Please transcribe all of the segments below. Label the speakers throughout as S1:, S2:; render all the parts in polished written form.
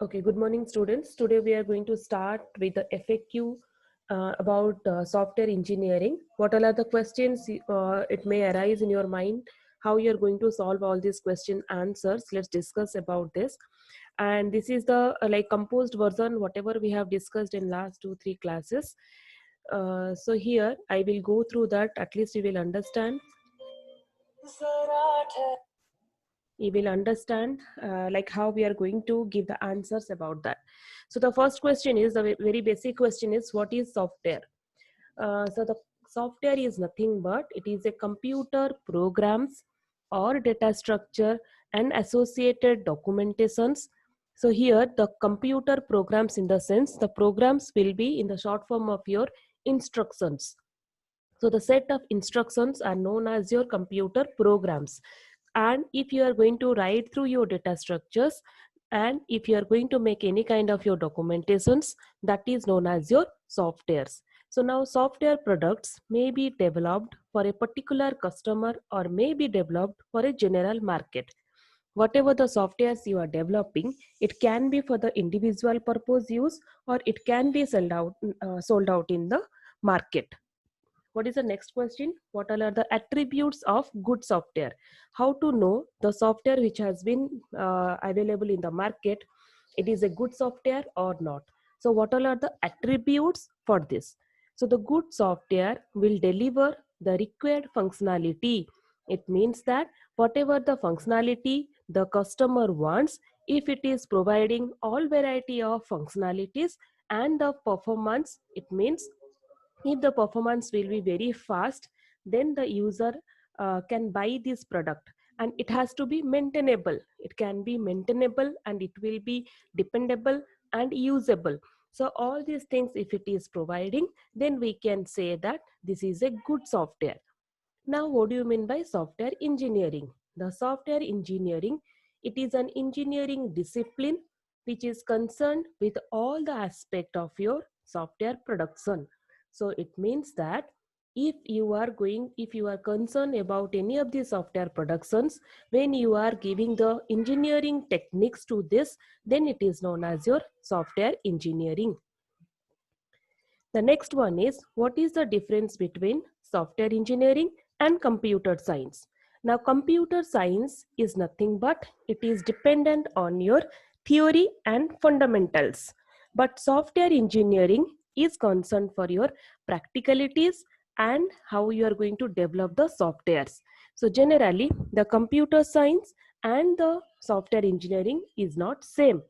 S1: Okay, good morning, students. Today we are going to start with the FAQ about software engineering. What all are the questions it may arise in your mind? How you're going to solve all these question answers? Let's discuss about this. And this is the like composed version, whatever we have discussed in last 2-3 classes. So here I will go through that. At least you will understand. You will understand like how we are going to give the answers about that. So the first question is the very basic question is, what is software? So the software is nothing but it is a computer programs or data structure and associated documentations. So here the computer programs, in the sense the programs will be in the short form of your instructions. So the set of instructions are known as your computer programs. And if you are going to write through your data structures, and if you are going to make any kind of your documentations, that is known as your softwares. So now software products may be developed for a particular customer or may be developed for a general market. Whatever the softwares you are developing, it can be for the individual purpose use, or it can be sold out in the market. What is the next question? What all are the attributes of good software? How to know the software which has been available in the market, it is a good software or not? So what all are the attributes for this? So the good software will deliver the required functionality. It means that whatever the functionality the customer wants, if it is providing all variety of functionalities and the performance, it means if the performance will be very fast, then the user can buy this product. And it has to be maintainable. It can be maintainable and it will be dependable and usable. So all these things if it is providing, then we can say that this is a good software. Now what do you mean by software engineering? The software engineering, it is an engineering discipline which is concerned with all the aspect of your software production. So it means that if you are concerned about any of the software productions, when you are giving the engineering techniques to this, then it is known as your software engineering. The next one is, what is the difference between software engineering and computer science? Now computer science is nothing but it is dependent on your theory and fundamentals. But software engineering is concerned for your practicalities and how you are going to develop the softwares. So generally the computer science and the software engineering is not same.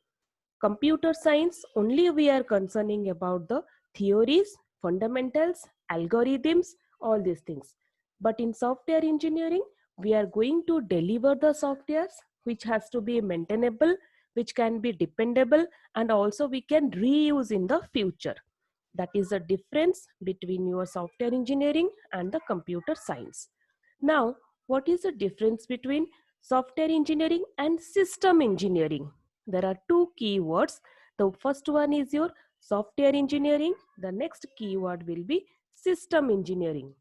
S1: Computer science only we are concerning about the theories, fundamentals, algorithms, all these things. But in software engineering, we are going to deliver the softwares which has to be maintainable, which can be dependable, and also we can reuse in the future. That is the difference between your software engineering and the computer science. Now, what is the difference between software engineering and system engineering? There are two keywords. The first one is your software engineering. The next keyword will be system engineering.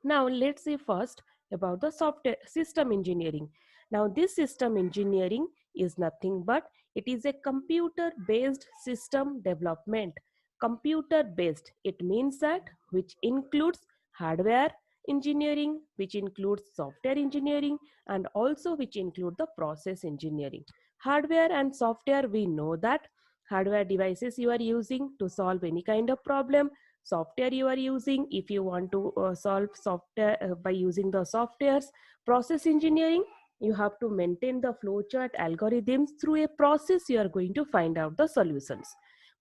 S1: Now let's see first about the software system engineering. Now this system engineering is nothing but it is a computer based system development. Computer based, it means that which includes hardware engineering, which includes software engineering, and also which include the process engineering. Hardware and software, we know that hardware devices you are using to solve any kind of problem, software you are using if you want to solve software by using the softwares. Process engineering, you have to maintain the flowchart algorithms through a process you are going to find out the solutions.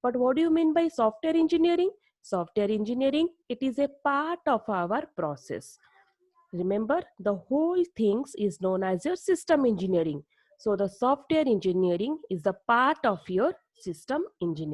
S1: But what do you mean by software engineering? Software engineering, it is a part of our process. Remember, the whole things is known as your system engineering. So the software engineering is the part of your system engineering.